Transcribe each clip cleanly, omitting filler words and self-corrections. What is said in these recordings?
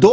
2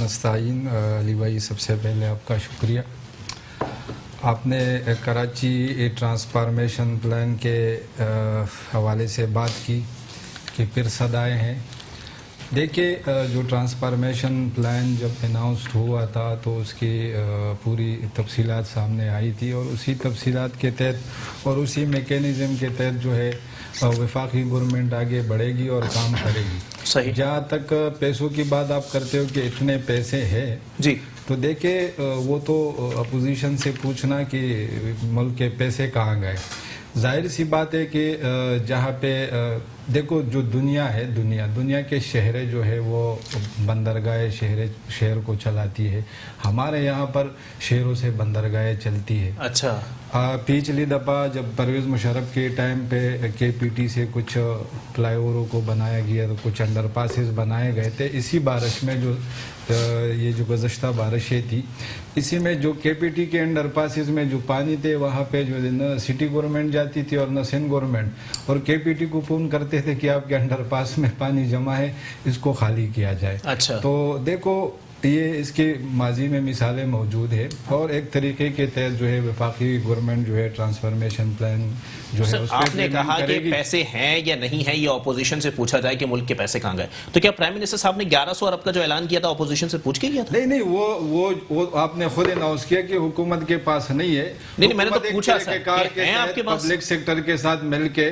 نستعین۔ علی بھائی، سب سے پہلے آپ کا شکریہ۔ آپ نے کراچی ٹرانسفارمیشن پلان کے حوالے سے بات کی کہ پھر صدائے ہیں۔ دیکھیے، جو ٹرانسفارمیشن پلان جب اناؤنسڈ ہوا تھا تو اس کی پوری تفصیلات سامنے آئی تھی، اور اسی تفصیلات کے تحت اور اسی میکینزم کے تحت جو ہے وفاقی گورنمنٹ آگے بڑھے گی اور کام کرے گی۔ صحیح۔ جہاں تک پیسوں کی بات آپ کرتے ہو کہ اتنے پیسے ہیں، جی، تو دیکھیں وہ تو اپوزیشن سے پوچھنا کہ ملک کے پیسے کہاں گئے۔ ظاہر سی بات ہے کہ جہاں پہ دیکھو، جو دنیا ہے، دنیا کے شہریں جو ہے وہ بندرگاہ شہر کو چلاتی ہے۔ ہمارے یہاں پر شہروں سے بندرگاہیں چلتی ہے۔ اچھا۔ پچھلی دفعہ جب پرویز مشرف کے ٹائم پہ کے پی ٹی سے کچھ فلائی اووروں کو بنایا گیا تو کچھ انڈر پاسز بنائے گئے تھے۔ اسی بارش میں جو یہ جو گزشتہ بارشیں تھی، اسی میں جو کے پی ٹی کے انڈر پاسز میں جو پانی تھے، وہاں پہ جو نہ سٹی گورنمنٹ جاتی تھی اور نہ سندھ گورنمنٹ، اور کے پی ٹی کو فون کرتے تھے کہ آپ کے انڈر پاس میں پانی جمع ہے، اس کو خالی کیا جائے۔ اچھا۔ تو دیکھو، یہ اس کے ماضی میں مثالیں موجود ہیں، اور ایک طریقے کے تحت جو ہے وفاقی گورنمنٹ جو ہے ٹرانسفارمیشن پلان جو ہے آپ نے کہا کہ پیسے ہیں یا نہیں ہیں، یہ اپوزیشن سے پوچھا جائے کہ ملک کے پیسے کہاں گئے، تو کیا پرائم منسٹر صاحب نے 1100 ارب کا جو اعلان کیا تھا اپوزیشن سے پوچھ کے کیا تھا؟ نہیں، وہ آپ نے خود اناؤنس کیا کہ حکومت کے پاس نہیں ہے۔ نہیں، میں نے تو پوچھا سر کہ ہیں آپ کے پاس؟ پبلک سیکٹر کے ساتھ مل کے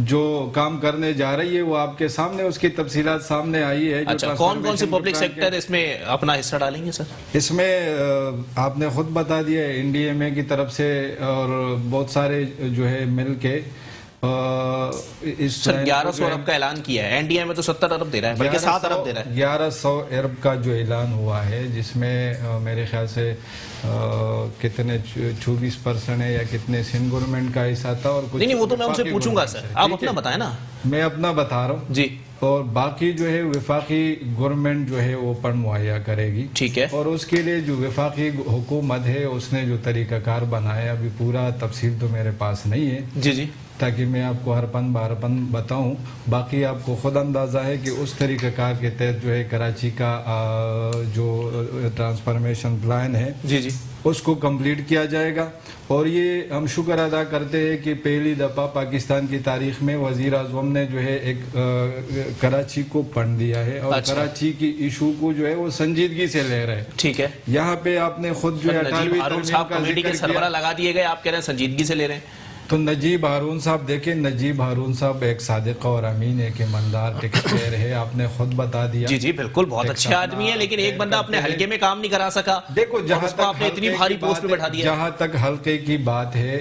جو کام کرنے جا رہی ہے وہ آپ کے سامنے، اس کی تفصیلات سامنے آئی ہے۔ اچھا، کون کون سے پبلک سیکٹر اس میں اپنا حصہ ڈالیں گے سر؟ اس میں آپ نے خود بتا دیا ہے، این ڈی ایم اے کی طرف سے اور بہت سارے جو ہے مل کے سر 1100 ارب کا اعلان کیا ہے۔ این ڈی اے میں تو 70 ارب دے رہا ہے، بلکہ 7 ارب دے رہا ہے۔ 1100 ارب کا جو اعلان ہوا ہے، جس میں میرے خیال سے کتنے 24% ہے یا کتنے سندھ گورنمنٹ کا حصہ تھا، اور کچھ نہیں، وہ تو میں ان سے پوچھوں گا سر، آپ اپنا بتائیں نا۔ میں اپنا بتا رہا ہوں جی، اور باقی جو ہے وفاقی گورنمنٹ جو ہے وہ فنڈ مہیا کرے گی۔ ٹھیک ہے۔ اور اس کے لیے جو وفاقی حکومت ہے اس نے جو طریقہ کار بنایا، ابھی پورا تفصیل تو میرے پاس نہیں ہے جی جی، تاکہ میں آپ کو ہر پن بار پن بتاؤں۔ باقی آپ کو خود اندازہ ہے کہ اس طریقہ کار کے تحت جو ہے کراچی کا جو ٹرانسفارمیشن پلان ہے، جی جی، اس کو کمپلیٹ کیا جائے گا۔ اور یہ ہم شکر ادا کرتے ہیں کہ پہلی دفعہ پاکستان کی تاریخ میں وزیر اعظم نے جو ہے ایک کراچی کو فنڈ دیا ہے، اور کراچی کی ایشو کو جو ہے وہ سنجیدگی سے لے رہے ہیں۔ ٹھیک ہے۔ یہاں پہ آپ نے خود جو ہے نجیب ہارون صاحب کمیٹی کے سربراہ لگا دیے گئے، آپ کہہ رہے ہیں سنجیدگی سے لے رہے ہیں۔ تو نجیب ہارون صاحب دیکھیں، نجیب ہارون صاحب ایک صادق اور امین ایک ایماندار ٹیکس پیئر ہے، آپ نے خود بتا دیا۔ جی جی بالکل، بہت اچھے آدمی ہے، لیکن ایک بندہ اپنے حلقے میں کام نہیں کرا سکا۔ دیکھو، جہاں تک آپ نے اتنی بھاری پوسٹ پہ بٹھا دیا، جہاں تک حلقے کی بات ہے،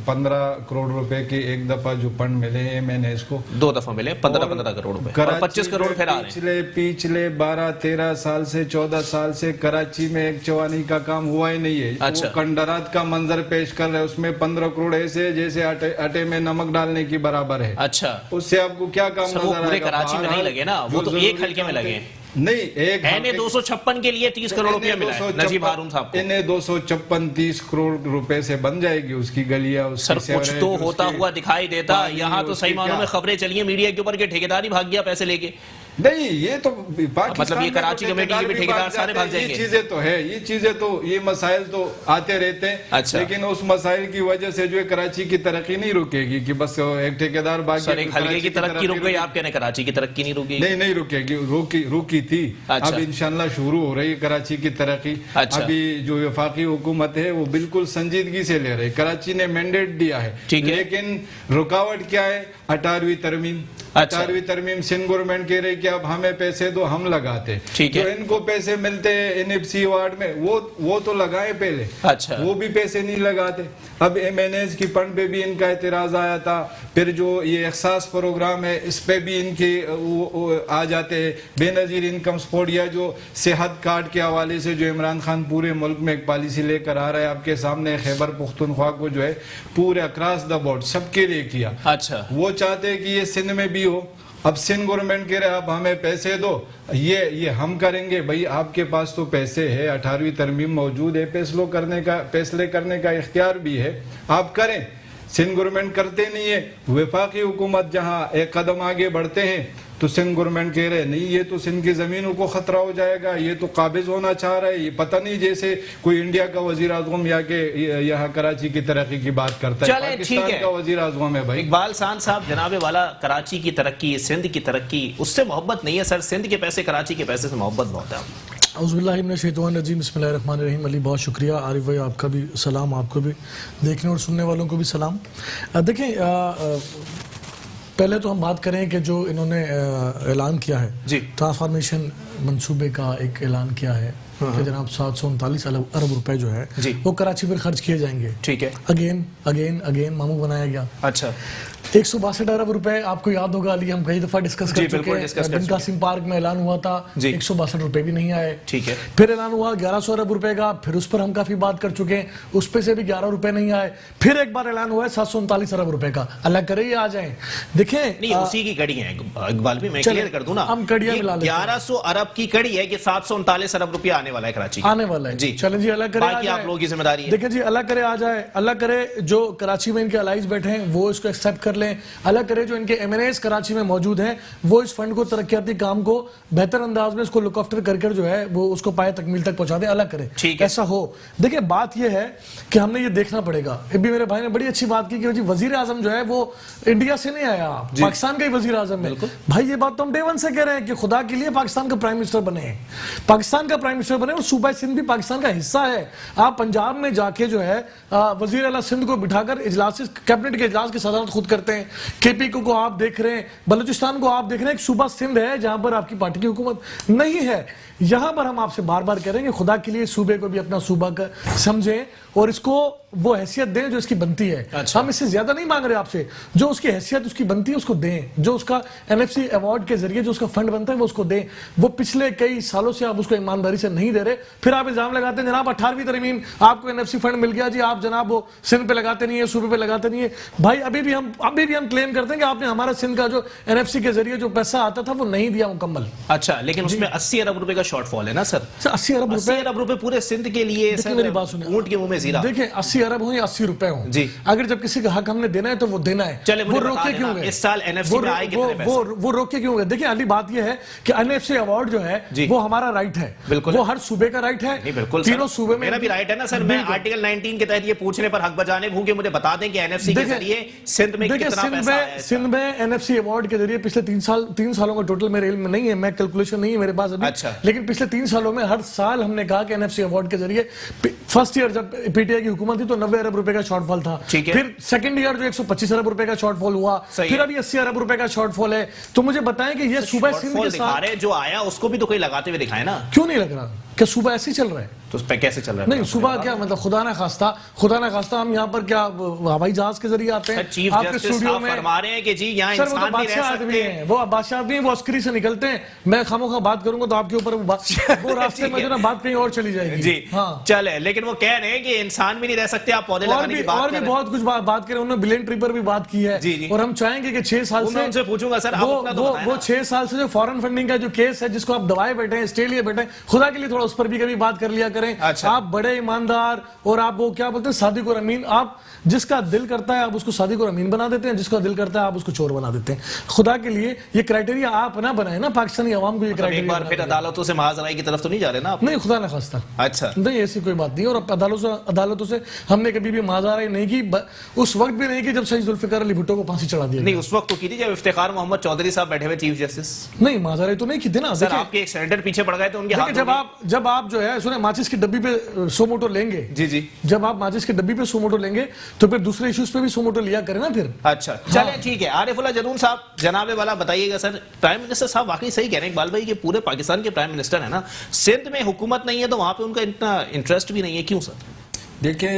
15 کروڑ روپے کے ایک دفعہ جو فنڈ ملے ہیں، میں نے اس کو 2 دفعہ ملے 15 کروڑ روپے، اور 25 کروڑ پھر آ رہے ہیں۔ پچھلے 12-13 سال سے 14 سال سے کراچی میں ایک چوانی کا کام ہوا ہی نہیں ہے۔ وہ کنڈرات کا منظر پیش کر رہے، اس میں 15 کروڑ ایسے جیسے آٹے میں نمک ڈالنے کی برابر ہے۔ اچھا، اس سے آپ کو کیا کام نظر آئے گا؟ پورے کراچی میں نہیں لگے نا، وہ تو ایک حلقے میں لگے۔ نہیں، ایک انہیں 256 کے لیے 30 کروڑ روپیہ ملا ہے نجیب ہارون صاحب کو۔ انہیں 256-30 کروڑ روپے سے بن جائے گی اس کی گلیاں۔ سر کچھ تو ہوتا ہوا دکھائی دیتا، یہاں تو صحیح معنوں میں خبریں چلی ہیں میڈیا کے اوپر کہ ٹھیکیدار ہی بھاگ گیا پیسے لے کے۔ نہیں، یہ تو مطلب یہ کراچی کمیٹی کے بھی ٹھیکیدار سارے بھاگ جائیں گے۔ یہ چیزیں تو ہے، یہ مسائل تو آتے رہتے ہیں، لیکن اس مسائل کی وجہ سے جو ہے کراچی کی ترقی نہیں رکے گی کہ بس ایک ٹھیکیدار بھاگ گیا۔ سر ایک حلقے کی ترقی رک گئی، آپ کہنے کراچی کی ترقی نہیں رکے گی؟ نہیں رکے گی، روکی تھی، اب انشاءاللہ شروع ہو رہی ہے کراچی کی ترقی۔ ابھی جو وفاقی حکومت ہے وہ بالکل سنجیدگی سے لے رہی ہے، کراچی نے مینڈیٹ دیا ہے، لیکن رکاوٹ کیا ہے؟ 18ویں ترمیم۔ 18ویں ترمیم سندھ گورنمنٹ کہہ رہی کہ اب ہمیں پیسے دو، ہم لگاتے۔ جو ان کو پیسے ملتے ہیں این ایف سی وارڈ میں، وہ تو لگائے پہلے، وہ بھی پیسے نہیں لگاتے۔ اب ایم این ایز کی فنڈ پہ بھی ان کا اعتراض آیا تھا، پھر جو یہ احساس پروگرام ہے اس پہ بھی ان کی آ جاتے ہیں، بے نظیر انکم سپورٹ یا جو صحت کارڈ کے حوالے سے جو عمران خان پورے ملک میں ایک پالیسی لے کر آ رہا ہے، آپ کے سامنے خیبر پختونخوا کو جو ہے پورے اکراس دا بورڈ سب کے لیے کیا۔ وہ چاہتے ہیں کہ یہ سندھ میں بھی ہو۔ اب سندھ گورنمنٹ کہہ رہے اب ہمیں پیسے دو، یہ ہم کریں گے۔ بھائی آپ کے پاس تو پیسے ہے، 18ویں ترمیم موجود ہے، فیصلے کرنے کا اختیار بھی ہے، آپ کریں۔ سندھ گورنمنٹ کرتے نہیں ہے، وفاقی حکومت جہاں ایک قدم آگے بڑھتے ہیں تو سندھ گورنمنٹ کہہ رہے نہیں یہ تو سندھ کی زمینوں کو خطرہ ہو جائے گا, یہ تو قابض ہونا چاہ رہا ہے, یہ پتہ نہیں جیسے کوئی انڈیا کا وزیر اعظم یا کہ یہاں کراچی کی ترقی کی بات کرتا ہے, پاکستان کا وزیر اعظم ہے بھائی. اقبال سان صاحب, جناب والا کراچی کی ترقی, سندھ کی ترقی, اس سے محبت نہیں ہے سر, سندھ کے پیسے کراچی کے پیسے سے محبت بہت ہے. اعوذ باللہ من الشیطان الرجیم, بسم اللہ الرحمن الرحیم. علی بہت شکریہ. عارف بھائی آپ کا بھی سلام, آپ کو بھی دیکھنے اور سننے والوں کو بھی سلام. دیکھیں پہلے تو ہم بات کریں کہ جو انہوں نے اعلان کیا ہے ٹرانسفارمیشن منصوبے کا, ایک اعلان کیا ہے کہ جناب 739 ارب روپے جو ہے وہ کراچی پر خرچ کیے جائیں گے. ٹھیک ہے, اگین مامو بنایا گیا. اچھا 162 ارب روپے آپ کو یاد ہوگا علی, ہم کئی دفعہ ڈسکس کر چکے ہیں. بن قاسم پارک میں اعلان ہوا تھا, 162 روپے بھی نہیں آئے. ٹھیک ہے, پھر اعلان ہوا 1100 ارب روپے کا, پھر اس پر ہم کافی بات کر چکے ہیں, اس پہ سے بھی 11 روپے نہیں آئے. پھر ایک بار اعلان ہوا ہے 739 ارب روپے کا. اللہ کرے یہ آ جائیں. دیکھیں اسی کی کڑی ہے اقبال بھی, میں کلیئر کر دوں نا, ہم کڑیاں ملا لیں. 1100 ارب کی کڑی ہے کہ 739 ارب روپیہ آنے والا ہے کراچی, آنے والا ہے. چلیں جی, اللہ کرے باقی آپ لوگوں کی ذمہ داری ہے. دیکھیں جی, اللہ کرے آ جائے, اللہ کرے جو کراچی میں ان کے الائز بیٹھے ہیں وہ اس کو ایکسیپٹ کر لیں. اللہ کرے جو ان کے ایم این ایز کراچی میں موجود ہیں وہ اس فنڈ کو, ترقیاتی کام کو بہتر انداز میں اس کو لک آفٹر کر کر جو ہے وہ اس کو پائے تکمیل تک پہنچا دیں. اللہ کرے ایسا ہو. دیکھیں بات یہ ہے کہ ہم نے یہ دیکھنا پڑے گا. ابھی میرے بھائی نے بڑی اچھی بات کی کہ جی وزیر اعظم جو ہے وہ انڈیا سے نہیں آیا, پاکستان کا ہی وزیر اعظم ہے. بھائی یہ بات تو ہم ڈے ون سے کہہ رہے ہیں کہ خدا کے لیے پاکستان کا پرائم منسٹر بنے ہیں, پاکستان کا پرائم منسٹر بنے, اور صوبہ سندھ بھی پاکستان کا حصہ ہے. آپ پنجاب میں جا کے جو ہے وزیر اعلیٰ سندھ کو بٹھا کر اجلاس, کیبنٹ کے اجلاس کی صدارت خود کرتے ہیں. کے پی کو آپ دیکھ رہے ہیں, بلوچستان کو آپ دیکھ رہے ہیں, ایک صوبہ سندھ ہے جہاں پر آپ کی پارٹی کی حکومت نہیں ہے. یہاں پر ہم آپ سے بار بار کہہ رہے ہیں کہ خدا کے لیے صوبے کو بھی اپنا صوبہ سمجھیں اور اس کو وہ حیثیت دیں جو اس کی بنتی ہے. ہم اس سے زیادہ نہیں مانگ رہے آپ سے, جو اس کی حیثیت اس کی بنتی ہے اس کو دیں. جو اس کا NFC ایوارڈ کے ذریعے جو اس کا فنڈ بنتا ہے وہ اس کو دیں. وہ پچھلے کئی سالوں سے آپ اس کو ایمانداری سے نہیں دے رہے. پھر آپ الزام لگاتے ہیں جناب 18ویں ترمیم آپ کو NFC فنڈ مل گیا جی, آپ جناب وہ سندھ پہ لگاتے نہیں ہے, صوبے پہ لگاتے نہیں ہے. بھائی ابھی بھی ہم کلیم کرتے ہیں کہ آپ نے ہمارا سندھ کا جو NFC کے ذریعے جو پیسہ آتا تھا وہ نہیں دیا مکمل. اچھا, لیکن اس میں 80 ارب روپے کا شارٹ فال ہے نا سر. 80 ارب روپے پورے سندھ کے لیے. میری بات سنیں, اونٹ کے منہ میں زیرہ. دیکھیں 80 ارب ہوں یا 80 روپے ہوں, اگر جب کسی کا حق ہم نے دینا ہے تو وہ دینا ہے. وہ روکے کیوں گئے؟ اس سال NFC میں آئے کتنے پیسے؟ وہ روکے کیوں گئے؟ دیکھیں علی بات یہ ہے کہ NFC ایوارڈ جو ہے وہ ہمارا رائٹ ہے, وہ ہر صوبے کا رائٹ ہے. تینوں صوبے میں میرا بھی رائٹ ہے نا سر. میں آرٹیکل 19 کے تحت یہ پوچھنے پر حق بجانے ہوں کہ مجھے بتا دیں کہ NFC کے ذریعے سندھ میں کتنا پیسہ ہے. سندھ میں NFC ایوارڈ کے ذریعے پچھلے 3 سالوں کا ٹوٹل میرے علم میں نہیں ہے, میں کیلکولیشن نہیں ہے میرے پاس ابھی, لیکن پچھلے 3 سالوں میں ہر سال ہم نے کہا کہ NFC ایوارڈ کے ذریعے فرسٹ ایئر جب PTI کی حکومت تھی تو 90 ارب روپے کا شارٹ فال تھا. پھر سیکنڈ ایئر جو 125 ارب روپے کا شارٹ فال ہوا, پھر ابھی 80 ارب روپے کا شارٹ فال ہے. تو مجھے بتائیں کہ یہ صوبہ سندھ کے ساتھ جو آیا اس کو بھی تو کوئی لگاتے ہوئے دکھائے نا. کیوں نہیں لگ رہا کہ صوبہ ایسے ہی چل رہا ہے؟ تو اس پہ کیسے چل رہا ہے؟ نہیں صوبہ کیا مطلب خدا نہ خواستہ ہم یہاں پر کیا ہوائی جہاز کے ذریعے آتے ہیں آپ کے اسٹوڈیو میں فرما رہے ہیں کہ جی یہاں انسان بھی رہ سکتے ہیں. وہ بادشاہ آدمی ہیں, وہ عسکری سے نکلتے ہیں. میں خاموخواہ بات کروں گا تو آپ کے اوپر وہ راستے میں جو نا بات کہیں اور چلی جائے گی. جی چلے, لیکن وہ کہہ رہے ہیں کہ انسان بھی نہیں رہ سکتے, آپ پودے لگانے کی بات اور بھی بہت کچھ بات کریں. انہوں نے بلین ٹری پر بھی بات کی ہے, اور ہم چاہیں گے کہ 6 سال سے, میں ان سے پوچھوں گا سر وہ 6 سال سے جو فورن فنڈنگ کا جو کیس ہے جس کو آپ دبائے بیٹھے ہیں, اسٹے لیے بیٹھے ہیں, خدا کے لیے تھوڑا اس پر بھی کبھی بات کر لیا کریں. آپ بڑے ایماندار اور آپ وہ کیا بولتے ہیں صادق اور امین, آپ جس کا دل کرتا ہے آپ اس کو صادق اور امین بنا دیتے ہیں, جس کا دل کرتا ہے آپ اس کو چور بنا دیتے ہیں. خدا کے لیے یہ کرائٹیریا آپ نہ بنائیں نا, پاکستانی عوام کو یہ کرائٹیریا. ایک بار پھر عدالتوں سے معاذرائی کی طرف تو نہیں جا رہے نا آپ؟ نہیں خدا نہ خواستہ. اچھا نہیں ایسی کوئی بات نہیں, اور عدالتوں سے ہم نے کبھی بھی معاذرائی نہیں کی, اس وقت بھی نہیں کی جب شہید ذوالفقار علی بھٹو کو پھانسی چڑھا دیا. نہیں اس وقت تو کی تھی جب افتخار محمد چودھری صاحب بیٹھے ہوئے چیف جسٹس. نہیں معاذرائی تو نہیں کی تھی نا سر, آپ کے ایک سینیٹر پیچھے پڑ گئے تو ان کے ہاتھ. جب آپ جو ہے سنیں ماچس کی ڈبی پہ سو موٹو لیں گے, جی جب آپ ماچس کی ڈبی پہ سو موٹو لیں گے تو پھر دوسرے ایشوز پہ بھی سو موٹو لیا کریں نا پھر. اچھا چلیں ٹھیک ہے. عارف اللہ جنون صاحب جناب والا بتائیے گا سر, پرائم منسٹر صاحب واقعی صحیح کہہ رہے ہیں اقبال بھائی کہ پورے پاکستان کے پرائم منسٹر ہیں نا, سندھ میں حکومت نہیں ہے تو وہاں پہ ان کا اتنا انٹرسٹ بھی نہیں ہے, کیوں سر؟ دیکھیں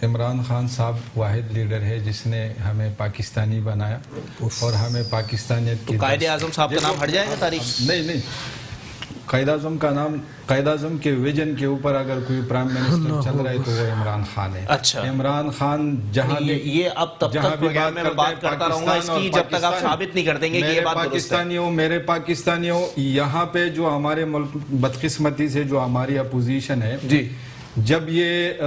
عمران خان صاحب واحد لیڈر ہے جس نے ہمیں پاکستانی بنایا اور ہمیں پاکستانیت کی. قائد اعظم صاحب کا نام ہٹ جائے گا تاریخ؟ نہیں, قائد اعظم کا نام, قائد اعظم کے ویژن کے اوپر اگر کوئی پرائم منسٹر چل رہا ہے تو وہ عمران خان ہے. اچھا عمران خان جہاں یہ اب تب تک پروگرام میں بات کرتا رہوں گا اس کی جب تک آپ ثابت نہیں کر دیں گے کہ یہ بات درست ہے. میرے پاکستانیوں, یہاں پہ جو ہمارے ملک بدقسمتی سے جو ہماری اپوزیشن ہے, جی جب یہ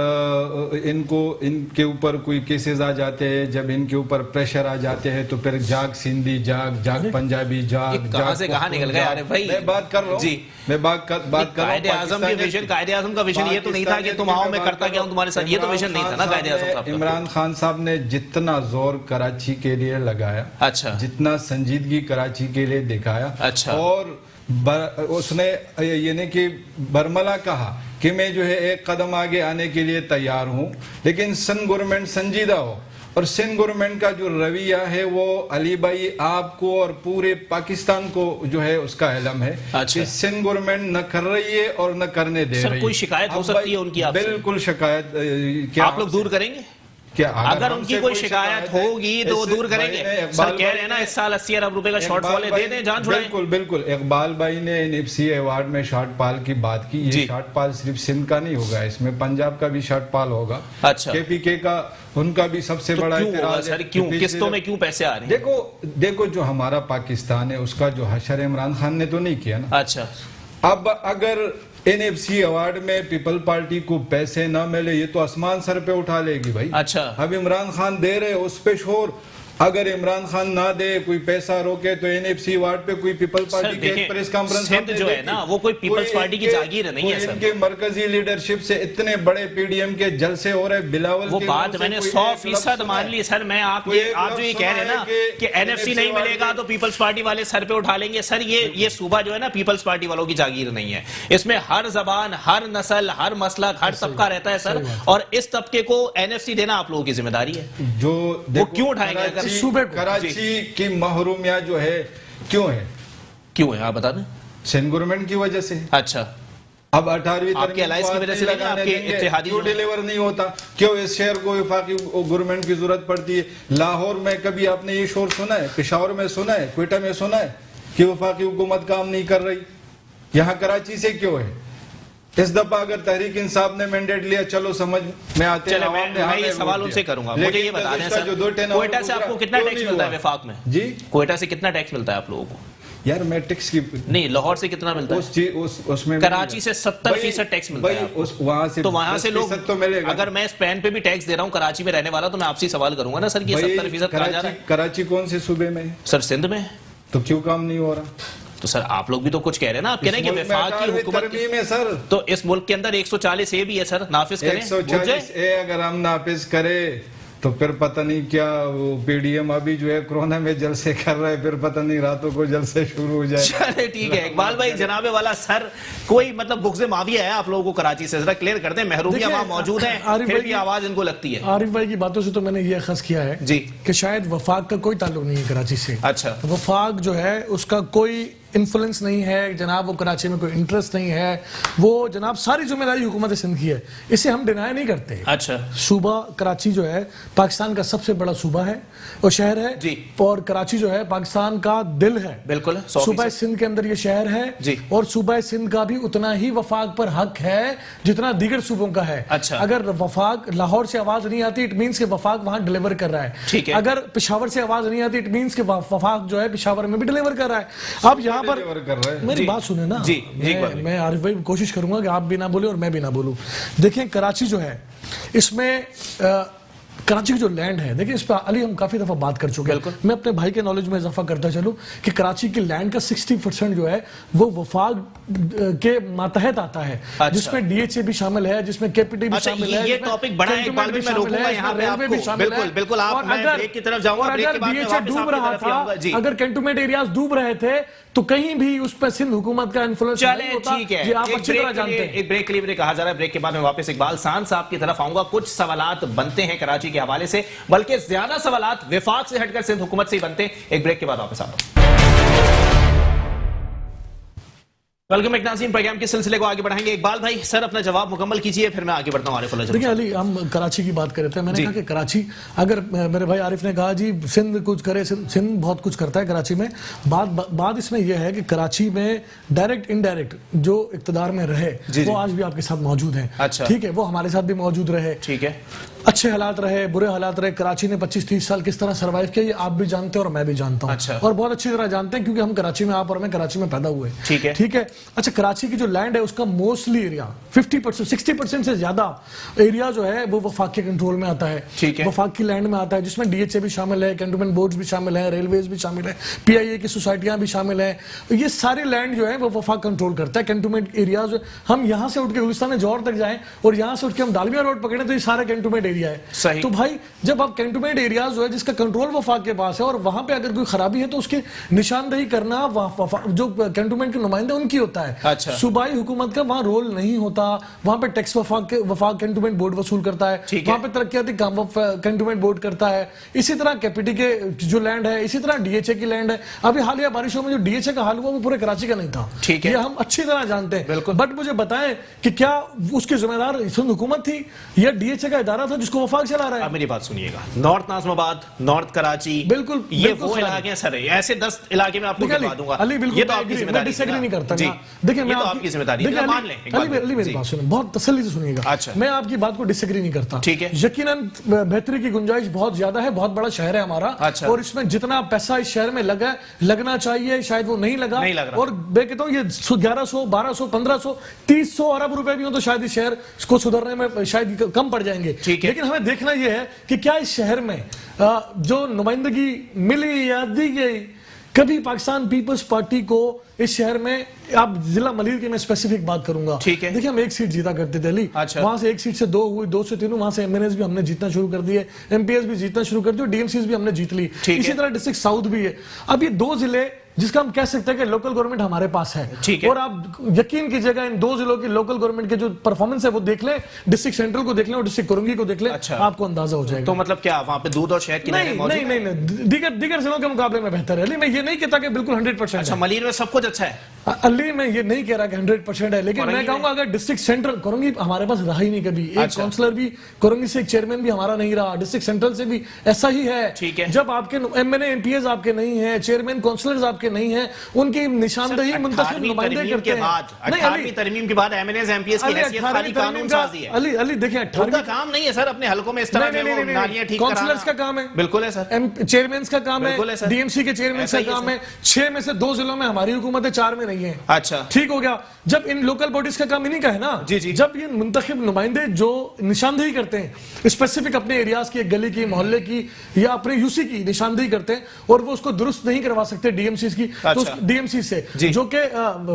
ان کے اوپر کوئی کیسز آ جاتے ہیں, جب ان کے اوپر پریشر آ جاتے ہیں, تو پھر جاگ سندھی جاگ پنجابی کہاں سے کہاں نکل گئے عارف بھائی؟ میں بات کر رہا ہوں, میں بات کر رہا ہوں. قائد اعظم کا ویژن یہ تو نہیں تھا کہ تم آؤ میں کرتا کیا ہوں تمہارے ساتھ, یہ تو ویژن نہیں تھا نا قائد اعظم صاحب. عمران خان صاحب نے جتنا زور کراچی کے لیے لگایا, اچھا, جتنا سنجیدگی کراچی کے لیے دکھایا, اچھا, اور اس نے یعنی کہ برملا کہا کہ میں جو ہے ایک قدم آگے آنے کے لیے تیار ہوں, لیکن سندھ گورنمنٹ سنجیدہ ہو. اور سندھ گورنمنٹ کا جو رویہ ہے وہ علی بھائی آپ کو اور پورے پاکستان کو جو ہے اس کا علم ہے کہ سندھ گورنمنٹ نہ کر رہی ہے اور نہ کرنے دے رہی ہے. کوئی شکایت ہو سکتی ہے ان کی آپ سے؟ بالکل شکایت. آپ لوگ دور کریں گے اگر ان کی کوئی شکایت ہوگی تو وہ دور کریں گے؟ سر کہہ رہے ہیں نا اس سال 80 ارب روپے کا شارٹ فال ہے, دے دیں, جان چھڑائیں. بالکل بالکل. اقبال بھائی نے NFC ایوارڈ میں شارٹ فال کی بات کی. یہ شارٹ فال صرف سندھ کا نہیں ہوگا, اس میں پنجاب کا بھی شارٹ فال ہوگا, KPK کا, ان کا بھی سب سے بڑا اعتراض ہے. کیوں قسطوں میں کیوں پیسے آ رہے ہیں؟ دیکھو جو ہمارا پاکستان ہے اس کا جو حشر عمران خان نے تو نہیں کیا نا. اچھا, اب اگر NFC ایوارڈ میں پیپل پارٹی کو پیسے نہ ملے, یہ تو آسمان سر پہ اٹھا لے گی بھائی. اچھا, اب عمران خان دے رہے اس پہ شور, اگر عمران خان نہ دے, کوئی پیسہ روکے, تو NFC ایوارڈ پہ کوئی پیپل پارٹی کی ایک پریس کانفرنس سندھ جو ہے نا وہ کوئی پیپلز پارٹی کی جاگیر نہیں ہے سر. ان کے مرکزی لیڈرشپ سے اتنے بڑے PDM کے جلسے ہو رہے, بلاول وہ بات میں نے 100% مان لی سر. میں آپ جو یہ کہہ رہے ہیں نا کہ NFC نہیں ملے گا تو پیپلز پارٹی والے سر پہ اٹھا لیں گے, سر یہ صوبہ جو ہے نا پیپلز پارٹی والوں کی جاگیر نہیں ہے. اس میں ہر زبان, ہر نسل, ہر مسلک, ہر طبقہ رہتا ہے سر, اور اس طبقے کو NFC دینا آپ لوگوں کی ذمہ داری ہے. جو وہ کیوں اٹھائیں گے اگر صوبے کراچی کی محرومیت جو ہے کیوں ہے آپ بتا دیں؟ سندھ گورنمنٹ کی وجہ سے. اچھا, اب 18ویں آپ کے الائنس کی وجہ سے نہیں, آپ کے اتحادی کیوں ڈیلیور نہیں ہوتا, کیوں اس شہر کو وفاقی گورنمنٹ کی ضرورت پڑتی ہے. لاہور میں کبھی آپ نے یہ شور سنا ہے, پشاور میں سنا ہے, کوئٹہ میں سنا ہے کہ وفاقی حکومت کام نہیں کر رہی؟ یہاں کراچی سے کیوں ہے؟ اس دفعہ اگر تحریک انصاف نے مینڈیٹ لیا, چلو سمجھ میں آتے ہیں, میں یہ سوال ان سے کروں گا. مجھے یہ بتا دیں سر, کوئٹہ سے آپ کو کتنا ٹیکس ملتا ہے وفاق میں؟ جی, کوئٹہ سے کتنا ٹیکس ملتا ہے آپ لوگوں کو؟ یار میں ٹیکس کی نہیں, لاہور سے کتنا ملتا ہے؟ اس میں کراچی سے 70% ٹیکس ملتا ہے. تو وہاں سے لوگ, اگر میں اس پین پہ بھی ٹیکس دے رہا ہوں کراچی میں رہنے والا, تو میں آپ سے سوال کروں گا نا سر, یہ 70% کہاں جا رہا ہے؟ کراچی کون سے صوبے میں ہے سر؟ سندھ میں. تو کیوں کام نہیں ہو رہا؟ تو سر آپ لوگ بھی تو کچھ کہہ رہے ہیں نا, آپ کہہ رہے ہیں کہ وفاق کی حکومت میں سر, تو اس ملک کے اندر 140A بھی ہے سر, نافذ کریں. 140A اگر ہم نافذ کرے تو پھر پتہ نہیں کیا وہ PDM ابھی جو ہے کورونا میں جلسے کر رہا ہے, پھر پتہ نہیں راتوں کو جلسے شروع ہو جائے. چلے ٹھیک ہے اقبال بھائی, جناب والا سر, کوئی مطلب بغض معاویہ ہے آپ لوگوں کو کراچی سے؟ ذرا کلیئر کر دیں, محرومیہ وہاں موجود ہیں, پھر بھی آواز ان کو لگتی ہے. عارف بھائی کی باتوں سے تو میں نے یہ اخذ کیا ہے جی کہ شاید وفاق کا کوئی تعلق نہیں ہے کراچی سے. اچھا, وفاق جو ہے اس کا کوئی انفلوئنس نہیں ہے جناب, وہ کراچی میں کوئی انٹرسٹ نہیں ہے, وہ جناب ساری ذمہ داری حکومت سندھ کی ہے, اسے ہم ڈینائی نہیں کرتے. اچھا, صوبہ کراچی جو ہے پاکستان کا سب سے بڑا صوبہ ہے اور شہر ہے جی, اور کراچی جو ہے پاکستان کا دل ہے. بالکل, صوبہ سندھ کے اندر یہ شہر ہے جی, اور صوبہ سندھ کا بھی اتنا ہی وفاق پر حق ہے جتنا دیگر صوبوں کا ہے. اچھا, اگر وفاق لاہور سے آواز نہیں آتی, اٹ مینس کہ وفاق وہاں ڈیلیور کر رہا ہے. ٹھیک ہے, اگر پشاور سے آواز نہیں آتی, اٹ مینس کہ وفاق جو ہے پشاور میں بھی ڈیلیور کر رہا ہے. اب یہاں پر میری بات سنیں نا, میں عارف بھائی کوشش کروں گا کہ آپ بھی نہ بولیں اور میں بھی نہ بولوں. دیکھیں کراچی جو ہے, اس میں کراچی کی جو لینڈ ہے, دیکھیں اس پہ علی ہم کافی دفعہ بات کر چکے ہیں, میں اپنے بھائی کے نالج میں اضافہ کرتا چلوں کہ کراچی کی لینڈ کا 60% جو ہے وہ وفاق کے ماتحت آتا ہے, جس میں DHA بھی شامل ہے, جس میں KPT بھی شامل ہے. یہ ٹاپک بڑا ہے اقبال بھی, میں روکوں گا یہاں پہ آپ کو. بالکل بالکل, آپ میں بریک کی طرف جاؤں گا, بریک کے بعد میں واپس آپ کی طرف آؤں گا. جی, اگر کنٹونمنٹ ایریاز ڈوب رہے تھے تو کہیں بھی اس پہ سندھ حکومت کا انفلوئنس نہیں ہوتا. ٹھیک ہے, یہ آپ اچھی طرح جانتے ہیں. ایک بریک کے لیے کہا جا رہا ہے, بریک کے بعد میں واپس اقبال سان صاحب کی طرف آؤں گا. کچھ سوالات بنتے ہیں کراچی کے حوالے سے, بلکہ زیادہ سوالات وفاق سے ہٹ کر سندھ حکومت سے ہی بنتے ہیں. ایک بریک کے بعد واپس آتا ہوں. ویلکم ایک ناظرین, پروگرام کے سلسلے کو آگے بڑھائیں گے. اقبال بھائی سر اپنا جواب مکمل کیجئے, پھر میں آگے بڑھتا ہوں. عارف اللہ, دیکھیں علی, ہم کراچی کی بات کر رہے تھے, میں نے کہا کہ کراچی, اگر میرے بھائی عارف نے کہا جی سندھ کچھ کرے, سندھ بہت کچھ کرتا ہے کراچی میں, بات اس میں یہ ہے کہ کراچی میں ڈائریکٹ انڈائریکٹ جو اقتدار میں رہے وہ آج بھی آپ کے ساتھ موجود ہیں. ٹھیک ہے, وہ ہمارے ساتھ بھی موجود رہے. ٹھیک ہے, اچھے حالات رہے برے حالات رہے، کراچی نے 25-30 سال کس طرح سروائیو کیا یہ آپ بھی جانتے ہیں اور میں بھی جانتا ہوں، اور بہت اچھی طرح جانتے ہیں کیونکہ ہم کراچی میں آپ اور میں کراچی میں پیدا ہوئے. ٹھیک ہے. اچھا کراچی کی جو لینڈ ہے اس کا موسٹلی ایریا 50% 60% سے زیادہ ایریا جو ہے وہ وفاق کے کنٹرول میں آتا ہے، وفاق کی لینڈ میں آتا ہے، جس میں DHA بھی شامل ہے، کینٹونمنٹ بورڈز بھی شامل ہیں، ریلویز بھی شامل ہے، PIA کی سوسائٹیاں بھی شامل ہیں. یہ ساری لینڈ جو ہے وہ وفاق کنٹرول کرتا ہے. کینٹونمنٹ ایریاز ہم یہاں سے اٹھ کے گلستان جوہر تک جائیں اور یہاں سے اٹھ کے ہم ڈالمیا روڈ پکڑیں تو یہ سارا کینٹونمنٹ ایریا ہے. تو بھائی جب آپ کینٹونمنٹ ایریاز جو ہے جس کا کنٹرول وفاق کے پاس ہے اور وہاں پہ اگر کوئی خرابی ہے تو اس کی نشاندہی کرنا جو کینٹونمنٹ کے نمائندے ان کی ہوتا ہے. صوبائی حکومت کا وہاں رول نہیں ہوتا. وہاں پہ ٹیکس وفاق کینٹونمنٹ بورڈ وصول کرتا ہے، وہاں پہ ترقیاتی کام کینٹونمنٹ بورڈ کرتا ہے. اسی طرح KPT کے جو لینڈ ہے، اسی طرح DHA کی لینڈ ہے. ابھی حالیہ بارشوں میں جو DHA کا حال ہوا وہ پورے کراچی کا نہیں تھا، یہ ہم اچھی طرح جانتے ہیں. بٹ مجھے بتائیں کہ کیا اس کی ذمہ دار سندھ حکومت تھی یا DHA کا ادارہ تھا جس کو وفاق چلا رہا ہے؟ میری بات سنیے گا، نارتھ ناظم آباد، نارتھ کراچی، بالکل یہ وہ علاقے ہیں سر، ایسے 10 علاقے میں آپ کو بتا دوں گا. یہ تو آپ کی ذمہ داری ڈس ایگری نہیں کرتا. دیکھیں میں آپ کی ذمہ داری ہے، مان لیں. علی میری بات سنیں بہت تسلی سے سنیے گا. میں آپ کی بات کو ڈس ایگری نہیں کرتا. یقیناً بہتری کی گنجائش بہت زیادہ ہے. بہت بڑا شہر ہے ہمارا اور اس میں جتنا پیسہ اس شہر میں لگنا چاہیے شاید وہ نہیں لگا. اور میں کہتا ہوں یہ 1100 1200 1500 300 ارب روپے بھی ہوں تو شاید اس شہر کو سدھرنے میں شاید کم پڑ جائیں گے. لیکن ہمیں دیکھنا یہ ہے کہ کیا اس شہر میں جو نمائندگی ملی یا دی گئی کبھی پاکستان پیپلز پارٹی کو اس شہر میں، آپ ضلع ملیر کی میں اسپیسیفک بات کروں گا. دیکھیں ہم ایک سیٹ جیتا کرتے تھے علی، وہاں سے ایک سیٹ سے 2 ہوئی، 2 سے 3، وہاں سے MNAs بھی ہم نے جیتنا شروع کر دیے، MPs بھی جیتنا شروع کر دیے اور DMCs بھی ہم نے جیت لی. اسی طرح ڈسٹرکٹ ساؤتھ بھی ہے. اب یہ 2 ضلع جس کا ہم کہہ سکتے ہیں کہ لوکل گورنمنٹ ہمارے پاس ہے، اور آپ یقین کیجئے گا ان 2 ضلعوں کی لوکل گورنمنٹ کے جو پرفارمنس ہے وہ دیکھ لیں، ڈسٹرکٹ سینٹرل کو دیکھ لیں اور ڈسٹرکٹ کرنگی کو دیکھ لیں، آپ کو اندازہ ہو جائے گا. تو مطلب کیا وہاں پہ دودھ اور شہد کی نہریں موجود ہیں؟ نہیں دیگر ضلعوں کے مقابلے میں بہتر ہے. علی میں یہ نہیں کہتا کہ بالکل 100%. اچھا ملیر میں سب کچھ اچھا ہے. علی میں یہ نہیں کہہ رہا کہ 100% ہے، لیکن میں کہوں گا اگر ڈسٹرکٹ سینٹرل کرنگی ہمارے پاس رہا ہی نہیں کبھی، ایک کونسلر بھی کرنگی سے، ایک چیئرمین بھی ہمارا نہیں رہا. ڈسٹرکٹ سینٹرل سے بھی ایسا ہی ہے. جب آپ کے MNA MPs آپ کے نہیں ہیں، چیئرمین کونسلرز آپ کے نہیں ہیں، ان کی نشاندہی منتخب نمائندے کرتے ہیں. 18ویں ترمیم کے بعد MNAs MPs کی حیثیت خالی قانون سازی ہے. علی دیکھیں 18ویں کا کام نہیں ہے سر اپنے حلقوں میں اس طرح کے وہ نالیاں ٹھیک کرانا. کونسلرز کا کام ہے. بالکل ہے سر. چیئرمینز کا کام ہے. DMC کے چیئرمینز کا کام ہے. 6 میں سے 2 ضلعوں میں ہماری حکومت ہے، 4 میں نہیں ہے. اچھا ٹھیک ہو گیا. جب ان لوکل باڈیز کا کام انہیں کا ہے نا، جب یہ منتخب نمائندے جو نشاندہی کرتے ہیں اسپیسیفک اپنے ایریاز کی، ایک گلی کی، محلے کی یا اپنے UC کی نشاندہی کرتے ہیں اور وہ اس کو درست نہیں کروا سکتے DMCs کی، تو DMC سے جو کہ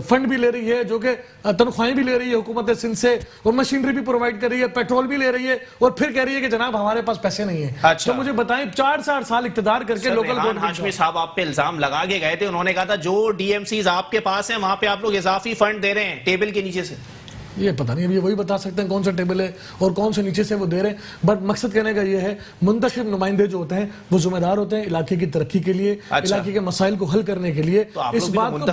فنڈ بھی لے رہی ہے، جو کہ تنخواہیں بھی لے رہی ہے حکومت سندھ سے، اور مشینری بھی پرووائڈ کر رہی ہے، پیٹرول بھی لے رہی ہے، اور پھر کہہ رہی ہے کہ جناب ہمارے پاس پیسے نہیں ہیں. تو مجھے بتائیں 4 سال اقتدار کر کے لوکل ریحان ہاشمی صاحب آپ پہ الزام لگا کے گئے تھے، انہوں نے کہا تھا جو DMCs آپ کے پاس ہیں وہاں پہ آپ لوگ اضافی فنڈ دے رہے ہیں ٹیبل کے نیچے سے. یہ پتہ نہیں، اب یہ وہی بتا سکتے ہیں کون سا ٹیبل ہے اور کون سے نیچے سے وہ دے رہے ہیں. بٹ مقصد کہنے کا یہ ہے منتخب نمائندے جو ہوتے ہیں وہ ذمہ دار ہوتے ہیں علاقے کی ترقی کے لیے، علاقے کے مسائل کو حل کرنے کے لیے. اس بات کو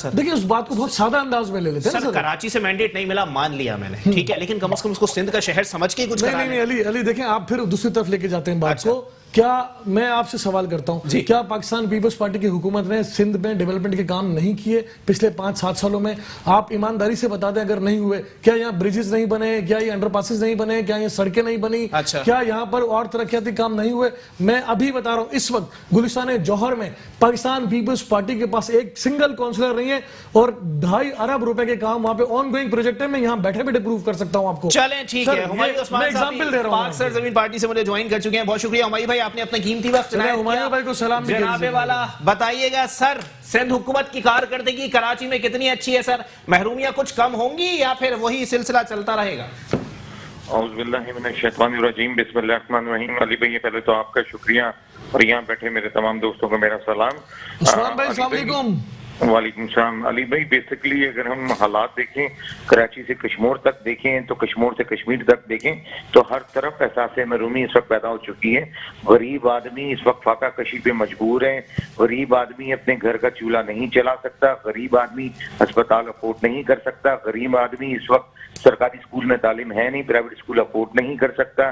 دیکھیں، اس بات کو بہت سادہ انداز میں لے لیتے ہیں. سر کراچی سے مینڈیٹ نہیں ملا مان لیا میں نے، ٹھیک ہے، لیکن کم از کم اس کو سندھ کا شہر سمجھ کے کچھ کرنا ہے. نہیں علی دیکھیں آپ پھر دوسری طرف لے کے جاتے ہیں بات کو. کیا میں آپ سے سوال کرتا ہوں، کیا پاکستان پیپلز پارٹی کی حکومت نے سندھ میں ڈیولپمنٹ کے کام نہیں کیے پچھلے 5-7 سالوں میں؟ آپ ایمانداری سے بتا دیں اگر نہیں ہوئے. کیا یہاں بریجز نہیں بنے؟ کیا یہ انڈر پاسز نہیں بنے؟ کیا یہ سڑکیں نہیں بنی؟ کیا یہاں پر اور ترقیاتی کام نہیں ہوئے؟ میں ابھی بتا رہا ہوں اس وقت گلستان جوہر میں پاکستان پیپلز پارٹی کے پاس ایک سنگل کونسلر نہیں ہے اور 2.5 ارب روپے کے کام وہاں پہ آن گوئنگ پروجیکٹ ہے. میں یہاں بیٹھے بیٹھے پروف کر سکتا ہوں آپ کو. چلیں ٹھیک ہے، ہمایوں عثمان صاحب پاک سرزمین پارٹی سے مجھے جوائن کر چکے ہیں. بہت شکریہ ہمایوں بھائی، آپ نے اپنا قیمتی وقت ہمایوں بھائی کو سلام. جناب والا بتائیے گا سر سندھ حکومت کی کارکردگی کراچی میں کتنی اچھی ہے سر؟ محرومیاں کچھ کم ہوں گی یا پھر وہی سلسلہ چلتا رہے گا؟ اعوذ باللہ من الشیطان الرجیم، بسم اللہ الرحمن الرحیم. علی بھائی پہلے تو آپ کا شکریہ اور یہاں بیٹھے میرے تمام دوستوں کو میرا سلام. عثمان بھائی السلام علیکم. وعلیکم السلام. علی بھائی بیسکلی اگر ہم حالات دیکھیں کراچی سے کشمور تک دیکھیں تو کشمور سے کشمیر تک دیکھیں تو ہر طرف احساس محرومی اس وقت پیدا ہو چکی ہے. غریب آدمی اس وقت فاقہ کشی پہ مجبور ہے. غریب آدمی اپنے گھر کا چولہا نہیں چلا سکتا. غریب آدمی ہسپتال افورڈ نہیں کر سکتا. غریب آدمی اس وقت سرکاری اسکول میں تعلیم ہے نہیں، پرائیویٹ اسکول افورڈ نہیں کر سکتا.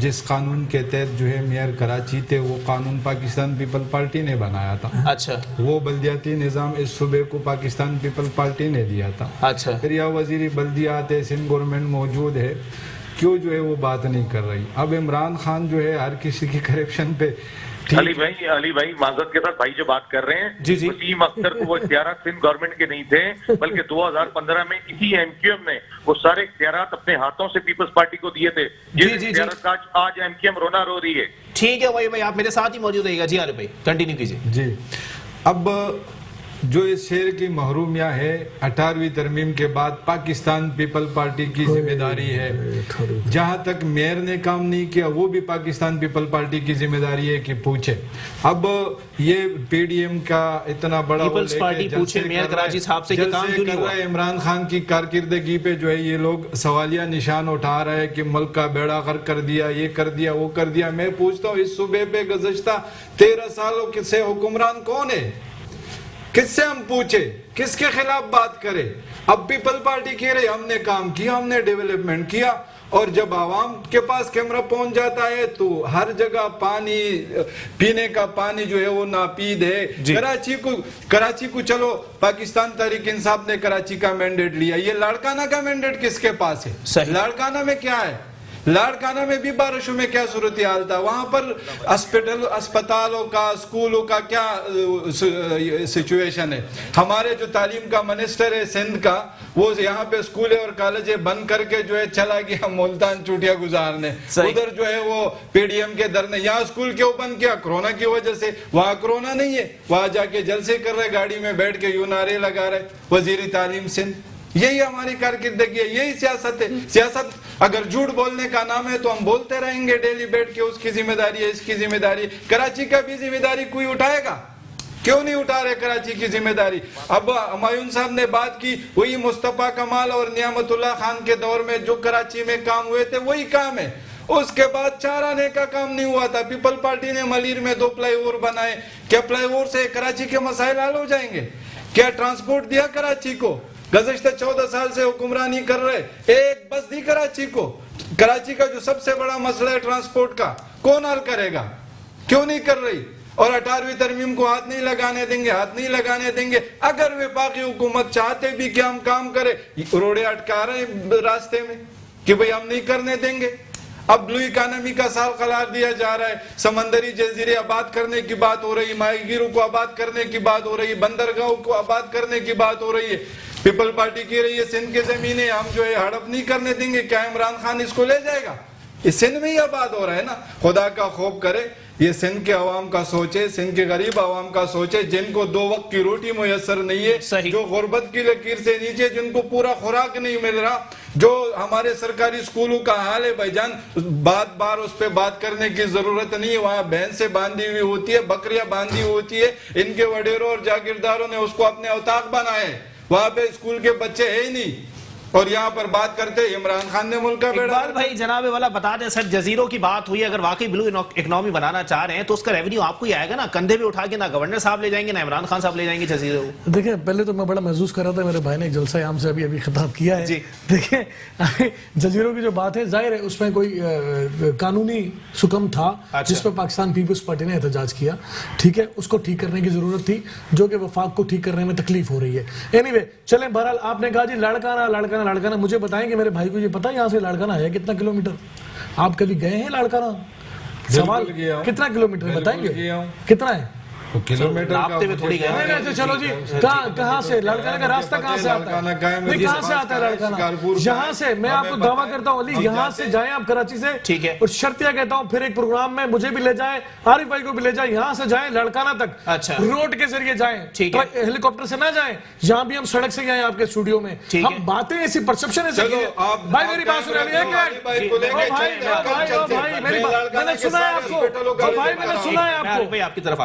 جس قانون کے تحت جو ہے میئر کراچی تھے وہ قانون پاکستان پیپل پارٹی نے بنایا تھا. اچھا. وہ بلدیاتی نظام اس صوبے کو پاکستان پیپل پارٹی نے دیا تھا. اچھا. پھر یا وزیر بلدیات ہے, سندھ گورنمنٹ موجود ہے, کیوں جو ہے وہ بات نہیں کر رہی؟ اب عمران خان جو ہے ہر کسی کی کرپشن پہ علی بھائی معذرت کے ساتھ بھائی جو بات کر رہے ہیں, وسیم اختر کو وہ اختیارات سندھ گورنمنٹ کے نہیں تھے, بلکہ 2015 میں اسی ایم کیو ایم نے وہ سارے اختیارات اپنے ہاتھوں سے پیپلز پارٹی کو دیے تھے, جس اختیارات کا آج ایم کیو ایم رونا رو رہی ہے. ٹھیک ہے بھائی, آپ میرے ساتھ ہی موجود رہیے گا. جی عارف بھائی کنٹینیو کیجیے. جی, اب جو اس شہر کی محرومیہ ہے 18ویں ترمیم کے بعد پاکستان پیپل پارٹی کی ذمہ داری ہے. جہاں تک میئر نے کام نہیں کیا وہ بھی پاکستان پیپل پارٹی کی ذمہ داری ہے کہ پوچھے. اب یہ پی ڈی ایم کا اتنا بڑا پیپلز پارٹی پوچھے میئر کراچی صاحب سے کہ کام کیوں نہیں ہوا. عمران خان کی کارکردگی پہ جو ہے یہ لوگ سوالیہ نشان اٹھا رہے ہیں کہ ملک کا بیڑا غرق کر دیا, یہ کر دیا, وہ کر دیا. میں پوچھتا ہوں اس صوبے پہ گزشتہ 13 سالوں سے حکمران کون ہے؟ کس سے ہم پوچھے, کس کے خلاف بات کرے؟ اب پیپل پارٹی کہہ رہے ہم نے کام کیا, ہم نے ڈیولپمنٹ کیا, اور جب عوام کے پاس کیمرہ پہنچ جاتا ہے تو ہر جگہ پانی, پینے کا پانی جو ہے وہ ناپید ہے. کراچی کو چلو پاکستان تحریک انصاف نے کراچی کا مینڈیٹ لیا, یہ لاڑکانہ کا مینڈیٹ کس کے پاس ہے؟ لاڑکانہ میں کیا ہے؟ لاڑکانہ میں بھی بارشوں میں کیا صورتحال تھا؟ وہاں پر اسپتالوں کا, اسکولوں کا کیا سچویشن ہے؟ ہمارے جو تعلیم کا منسٹر ہے سندھ کا, وہ یہاں پہ اسکولیں اور کالجیں بند کر کے جو ہے چلا گیا ملتان چوٹیاں گزارنے. ادھر جو ہے وہ پی ڈی ایم کے دھرنے, یہاں اسکول کیوں بند کیا؟ کرونا کی وجہ سے. وہاں کرونا نہیں ہے, وہاں جا کے جلسے کر رہے, گاڑی میں بیٹھ کے یوں نعرے لگا رہے. وزیر تعلیم سندھ, یہی ہماری کارکردگی ہے, یہی سیاست ہے. سیاست اگر جھوٹ بولنے کا نام ہے تو ہم بولتے رہیں گے ڈیلی بیٹھ کے اس کی ذمہ داری ہے, اس کی ذمہ داری. کراچی کا بھی ذمہ داری کوئی اٹھائے گا؟ کیوں نہیں اٹھا رہے کراچی کی ذمہ داری؟ اب ہمایون صاحب نے بات کی, وہی مصطفیٰ کمال اور نعمت اللہ خان کے دور میں جو کراچی میں کام ہوئے تھے وہی کام ہے. اس کے بعد 4 آنے کا کام نہیں ہوا تھا. پیپل پارٹی نے ملیر میں 2 فلائی اوور بنائے. کیا فلائی اوور سے کراچی کے مسائل حل ہو جائیں گے؟ کیا ٹرانسپورٹ دیا کراچی کو؟ گزشتہ 14 سال سے حکمرانی کر رہے, ایک بس دی کراچی کو. کراچی کا جو سب سے بڑا مسئلہ ہے ٹرانسپورٹ کا, کون حل کرے گا؟ کیوں نہیں کر رہی؟ اور 18ویں ترمیم کو ہاتھ نہیں لگانے دیں گے, ہاتھ نہیں لگانے دیں گے. اگر وفاقی حکومت چاہتے بھی کہ ہم کام کریں, روڑے اٹکا رہے ہیں راستے میں کہ بھئی ہم نہیں کرنے دیں گے. اب بلو اکانومی کا سال قرار دیا جا رہا ہے, سمندری جزیرے آباد کرنے کی بات ہو رہی, ماہی گیروں کو آباد کرنے کی بات ہو رہی, بندرگاہوں کو آباد کرنے کی بات ہو رہی ہے. پیپل پارٹی کہہ رہی ہے سندھ کے زمینیں ہم جو ہے ہڑپ نہیں کرنے دیں گے. کیا عمران خان اس کو لے جائے گا؟ یہ سندھ میں ہی آباد ہو رہا ہے نا. خدا کا خوف کرے, یہ سندھ کے عوام کا سوچے, سندھ کے غریب عوام کا سوچے, جن کو 2 وقت کی روٹی میسر نہیں ہے, جو غربت کی لکیر سے نیچے, جن کو پورا خوراک نہیں مل رہا, جو ہمارے سرکاری اسکولوں کا حال ہے. بھائی جان بار اس پہ بات کرنے کی ضرورت نہیں ہے. وہاں بھینسیں باندھی ہوئی ہوتی ہے, بکریاں باندھی ہوتی ہے, ان کے وڈیروں اور جاگیرداروں نے اس کو اپنے اوتاق بنائے. وہاں پہ اسکول کے بچے ہیں ہی نہیں, اور یہاں پر بات کرتے عمران خان نے ملک کا بیڑا. اقبال بھائی جناب والا بتا دیں سر, جزیروں کی بات ہوئی, اگر واقعی بلو اکنامی بنانا چاہ رہے ہیں تو اس کا ریونیو آپ کو ہی آئے گا نا. کندھے پہ اٹھا کے نہ گورنر صاحب لے جائیں گے, نہ عمران خان صاحب لے جائیں گے جزیروں کو. دیکھیں پہلے تو میں بڑا محسوس کر رہا تھا, میرے بھائی نے ایک جلسہ عام سے ابھی خطاب کیا ہے. دیکھیں جزیروں کی جو بات ہے, ظاہر ہے اس میں کوئی قانونی سکم تھا جس پہ پاکستان پیپلز پارٹی نے احتجاج کیا, ٹھیک ہے, اس کو ٹھیک کرنے کی ضرورت تھی, جو کہ وفاق کو ٹھیک کرنے میں تکلیف ہو رہی ہے. اینی وے چلیں, بہرحال آپ نے کہا جی لاڑکانہ, مجھے بتائیں کہ میرے بھائی کو یہ پتا یہاں سے لاڑکانہ ہے کتنا کلومیٹر؟ آپ کبھی گئے ہیں لاڑکانہ؟ سوال کتنا کلومیٹر بتائیں گے کتنا ہے؟ کلومیٹر چلو جی, کہاں سے لاڑکانہ کا راستہ کہاں سے آتا ہے؟ کہاں سے آتا ہے لاڑکانہ؟ یہاں سے میں آپ کو دعویٰ کرتا ہوں علی, یہاں سے جائیں آپ کراچی سے, ٹھیک ہے, اور شرطیہ کہتا ہوں پھر ایک پروگرام میں مجھے بھی لے جائیں, عارف بھائی کو بھی لے جائیں, یہاں سے جائیں لاڑکانہ تک, روڈ کے ذریعے جائیں, ہیلی کاپٹر سے نہ جائیں, یہاں بھی ہم سڑک سے جائیں آپ کے اسٹوڈیو میں. ہم باتیں ایسی پرسپشن ایسے کی ہے. بھائی میری بات سن رہی ہے, میں نے سنا ہے آپ کو,